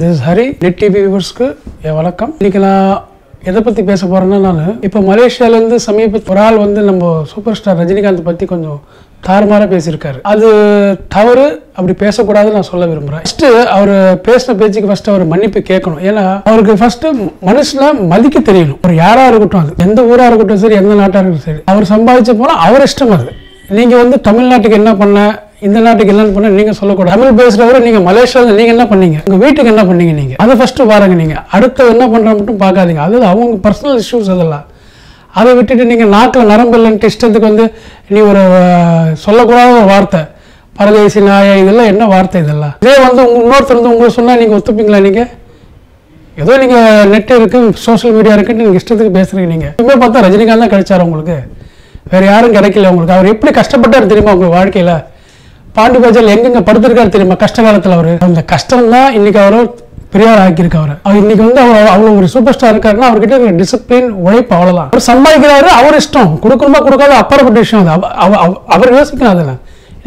This is Hari, Net TV viewers-க்கு வணக்கம். இன்னைக்கு நான் எதை பத்தி பேச போறேன்னா நான் இப்போ மலேசியால இருந்து சமீபத்துல ஒரு ஆள் வந்து நம்ம சூப்பர் ஸ்டார் ரஜினிகாந்த் பத்தி கொஞ்சம் தாறுமாறா பேசியிருக்காரு. அது தவறு, அப்படி பேசக்கூடாதுன்னு நான் சொல்ல விரும்புறேன். ஃபர்ஸ்ட் அவர் பேசின பேச்சுக்கு ஃபர்ஸ்ட் அவர் மன்னிப்பு கேட்கணும். ஏன்னா அவருக்கு ஃபர்ஸ்ட் மனுஷனை மதிக்க தெரியணும். ஒரு யாரா இருக்கட்டும், அது எந்த ஊரா இருக்கட்டும் சரி, எந்த நாட்டா இருக்கட்டும் சரி, அவர் சம்பாதிச்ச போனா அவர் இஷ்டம். அது நீங்க வந்து தமிழ்நாட்டுக்கு என்ன பண்ண, இந்த நாட்டுக்கு என்னன்னு பண்ண நீங்க சொல்லக்கூடாது. தமிழ் பேசுறவரை நீங்க மலேசியாவில் நீங்க என்ன பண்ணீங்க, உங்க வீட்டுக்கு என்ன பண்ணீங்க, நீங்க அதை ஃபர்ஸ்ட் பாருங்க. நீங்க அடுத்து என்ன பண்ற மட்டும் பார்க்காதீங்க. அது அவங்க பர்சனல் இஷ்யூஸ். அதெல்லாம் அதை விட்டுட்டு நீங்க நாக்கில் நரம்பு இல்லைன்ட்டு இஷ்டத்துக்கு வந்து நீ ஒரு சொல்லக்கூடாத ஒரு வார்த்தை பரதேசி நாய, இதெல்லாம் என்ன வார்த்தை இதெல்லாம்? இதே வந்து இன்னொருத்தர் வந்து உங்களுக்கு சொன்னா நீங்க ஒத்துப்பீங்களா? நீங்க ஏதோ நீங்க நெட் இருக்கு, சோசியல் மீடியா இருக்குன்னு நீங்க இஷ்டத்துக்கு பேசுறீங்க. நீங்க எப்பவுமே பார்த்தா ரஜினிகாந்த் தான் கிடைச்சாரு உங்களுக்கு, வேற யாரும் கிடைக்கல உங்களுக்கு. அவர் எப்படி கஷ்டப்பட்டாரு தெரியுமா உங்க வாழ்க்கையில? பாண்டி பஜார்ல எங்கெங்க படுத்திருக்காரு தெரியுமா கஷ்ட காலத்துல? அவரு அந்த கஷ்டம் தான் இன்னைக்கு அவரை பெரியார் ஆக்கியிருக்கு. அவர் இன்னைக்கு வந்து அவ்வளவு ஒரு சூப்பர் ஸ்டார் இருக்காருன்னா அவர்கிட்ட இருக்கிற டிசிப்ளின், உழைப்பு, அவ்வளவுதான். அவர் சம்பாதிக்கிறாரு, அவர் இஷ்டம். கொடுக்கணுமா கொடுக்காத அப்பாற்பட்ட விஷயம். அது அவர் யோசிக்கணும். அதெல்லாம்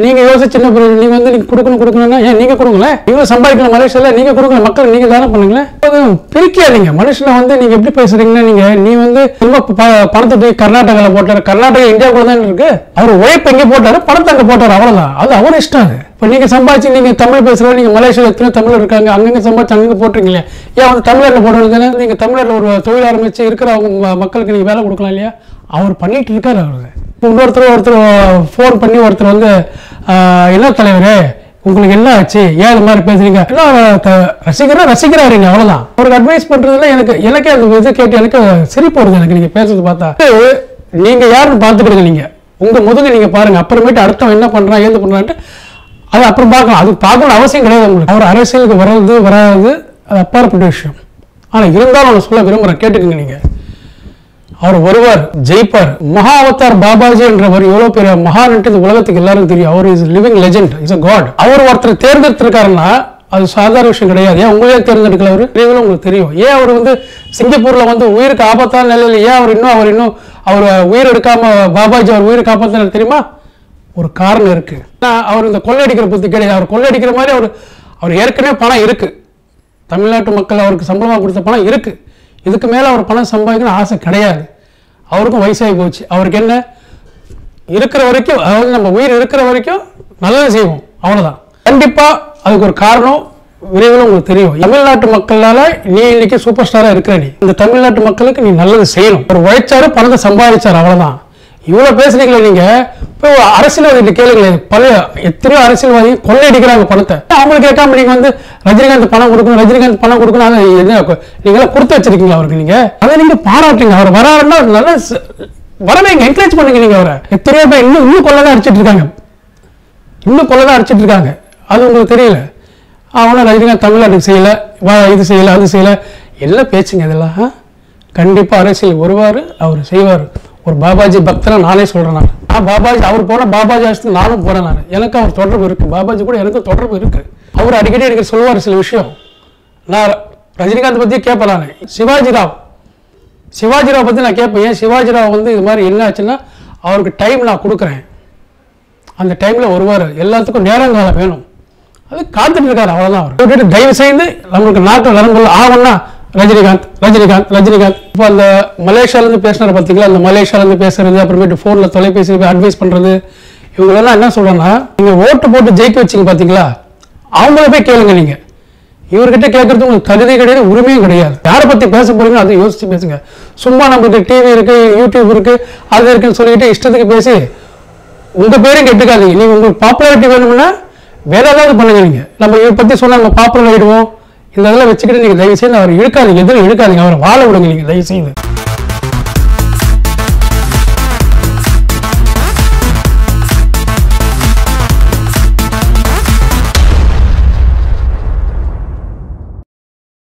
நீங்க யோசிச்சு சின்ன பிள்ளை நீங்க வந்து நீங்க கொடுக்கணும்னா ஏன் நீங்க கொடுங்களேன்? நீங்க சம்பாதிக்கலாம் மலேசியால, நீங்க கொடுக்கல, மக்கள் நீங்க தானே பண்ணுங்களேன். பிரிக்காதீங்க மனுஷனை. வந்து நீங்க எப்படி பேசுறீங்கன்னா நீ வந்து பணத்தை கர்நாடகால போட்டாரு, கர்நாடகா இந்தியாவுக்குள்ள தான் இருக்கு. அவர் உழைப்பு எங்க போட்டாரு, பணத்தை அங்க போட்டாரு, அவ்வளவுதான். அது அவர் இஷ்டம். அது இப்போ நீங்க சம்பாதிச்சு நீங்க தமிழ் பேசுற, நீங்க மலேசியாவில் எத்தனை தமிழர் இருக்காங்க, அங்கங்க சம்பாதிச்சு அங்கங்க போட்டுருக்கீங்க. ஏன் வந்து தமிழ்நாட்டில் போடுறது? நீங்க தமிழ்நாட்டில் ஒரு தொழில் ஆரம்பிச்சு இருக்கிற அவங்க மக்களுக்கு நீங்க வேலை கொடுக்கலாம் இல்லையா? அவர் பண்ணிட்டு இருக்காரு. அவரு ஒருத்தர் ஃபோன் பண்ணி ஒருத்தர் வந்து என்ன தலைவரே உங்களுக்கு என்ன ஆச்சு, ஏன் இது மாதிரி பேசுறீங்க, ரசிக்கிறாருங்க, அவ்வளவுதான். அவருக்கு அட்வைஸ் பண்றதுல எனக்கே அந்த இதை கேட்டு எனக்கு சிரிப்பு வருது. எனக்கு நீங்க பேசுறது பார்த்தா நீங்க யாருன்னு பார்த்துக்கிடுங்க. நீங்க உங்க முதுகு நீங்க பாருங்க, அப்புறமேட்டு அடுத்தவன் என்ன பண்றான் ஏது பண்றான்ட்டு அது அப்புறம் பார்க்கலாம். அது பார்க்கணும் அவசியம் கிடையாது உங்களுக்கு. அவர் அரசியலுக்கு வராது அது அப்பாற்பட்ட விஷயம். ஆனா இருந்தாலும் நான் சொல்ல விரும்புறேன், கேட்டுக்கங்க. நீங்க அவர் வருவார், ஜெயிப்பார். மகா அவதார் பாபாஜி என்றவர் எவ்வளவு பெரிய மகான்ட்டு இந்த உலகத்துக்கு எல்லாரும் தெரியும். அவர் is living legend, is a god. அவர் ஒருத்தர் தேர்ந்தெடுத்திருக்காருன்னா அது சாதாரண விஷயம் கிடையாது. ஏன் உங்களே தேர்ந்தெடுக்கல? அவர் உங்களுக்கு தெரியும். ஏன் அவர் வந்து சிங்கப்பூர்ல வந்து உயிருக்கு ஆபத்தான நிலையில் ஏன் அவர் இன்னும் உயிர் எடுக்காம பாபாஜி அவர் உயிரை காப்பாத்தினார் தெரியுமா? ஒரு காரணம் இருக்கு. அவர் இந்த கொள்ளையடிக்கிற புத்தி கிடையாது. அவர் கொள்ளையடிக்கிற மாதிரி அவர் ஏற்கனவே பணம் இருக்கு. தமிழ்நாட்டு மக்கள் அவருக்கு சம்பளமாக கொடுத்த பணம் இருக்கு. இதுக்கு மேல அவர் பணம் சம்பாதிக்கணும்னு ஆசை கிடையாது. அவருக்கும் வயசாகி போச்சு. அவருக்கு என்ன இருக்கிற வரைக்கும், அதாவது நம்ம உயிர் இருக்கிற வரைக்கும் நல்லது செய்வோம், அவ்வளவுதான். கண்டிப்பா அதுக்கு ஒரு காரணம் விரைவில் உங்களுக்கு தெரியும். தமிழ்நாட்டு மக்களால நீ இன்னைக்கு சூப்பர் ஸ்டாரா இருக்கிற, நீ இந்த தமிழ்நாட்டு மக்களுக்கு நீ நல்லது செய்யணும். ஒரு உழைச்சாரு, பணத்தை சம்பாதிச்சாரு, அவ்வளவுதான். இவ்வளவு பேசுறீங்களா நீங்க? இப்போ அரசியல்வாதி கேளுங்களேன், எத்தனையோ அரசியல்வாதி கொள்ளையடிக்கிறாங்க பணத்தை. அவங்களுக்கு கேட்காம நீங்க வந்து ரஜினிகாந்த் பணம் கொடுக்கணும், ரஜினிகாந்த் பணம் கொடுக்கணும், என்ன நீங்க கொடுத்து வச்சிருக்கீங்களா அவருக்கு? நீங்க அதை நீங்க பாராட்டுங்க. அவர் வராருன்னா நல்லா வரவே என்கரேஜ் பண்ணுங்க. நீங்க அவரை எத்தனையோ பேர் இன்னும் கொள்ளதான் அடிச்சிட்டு இருக்காங்க, அது உங்களுக்கு தெரியல. அவனா ரஜினிகாந்த் தமிழ்நாட்டுக்கு செய்யல, இது செய்யல, அது செய்யல, எல்லாம் பேச்சுங்க இதெல்லாம். கண்டிப்பா அரசியல் வருவாரு, அவர் செய்வார். ஒரு பாபாஜி பக்தனா நானே சொல்றேன். நான் பாபாஜி, அவர் போன பாபாஜி ஆசத்துக்கு நானும் போறேன். எனக்கு அவர் தொடர்பு இருக்கு, பாபாஜி கூட எனக்கு தொடர்பு இருக்கு. அவர் அடிக்கடி எனக்கு சொல்லுவார் சில விஷயம். நான் ரஜினிகாந்த் பத்தி கேட்பேன். நான் சிவாஜிராவ் பத்தி நான் கேட்பேன். ஏன் சிவாஜிராவ் வந்து இது மாதிரி என்ன ஆச்சுன்னா அவருக்கு டைம் நான் கொடுக்குறேன், அந்த டைம்ல வருவார். எல்லாத்துக்கும் நேரங்காலம் வேணும், அது காத்துட்டு இருக்காரு, அவ்வளவுதான். அவர் தயவு செய்து நம்மளுக்கு நாட்டு நரம்பு ஆகும்னா ரஜினிகாந்த். இப்போ அந்த மலேசியாலேருந்து பேசினார் பார்த்தீங்களா? அந்த மலேசியாலேருந்து பேசுறது, அப்புறமேட்டு ஃபோனில் தொலைபேசி அட்வைஸ் பண்ணுறது, இவங்களெல்லாம் என்ன சொல்கிறேன்னா, நீங்கள் ஓட்டு போட்டு ஜெயிக்க வச்சிங்க பார்த்தீங்களா, அவங்கள போய் கேளுங்க. நீங்கள் இவர்கிட்ட கேட்கறது உங்களுக்கு தகுதி கிடையாது, உரிமையும் கிடையாது. யாரை பற்றி பேச போறீங்களோ அதை யோசிச்சு பேசுங்க. சும்மா நம்மளுக்கு டிவி இருக்கு, யூடியூப் இருக்கு, அது இருக்குன்னு சொல்லிட்டு இஷ்டத்துக்கு பேசி உங்கள் பேரும் கெட்டுக்காதீங்க. நீங்கள் உங்களுக்கு பாப்புலாரிட்டி வேணும்னா வேற ஏதாவது பண்ணுங்க. நீங்கள் நம்ம இவரை பற்றி சொன்னால் நம்ம பாப்புலர் ஆகிடுவோம். இந்த இதெல்லாம் வச்சுக்கிட்டு நீங்க தயவு செய்து அவர் இழுக்காதீங்க, எதுவும் இழுக்காதீங்க, அவரை வாழ விடுங்க நீங்க தயவு செய்து.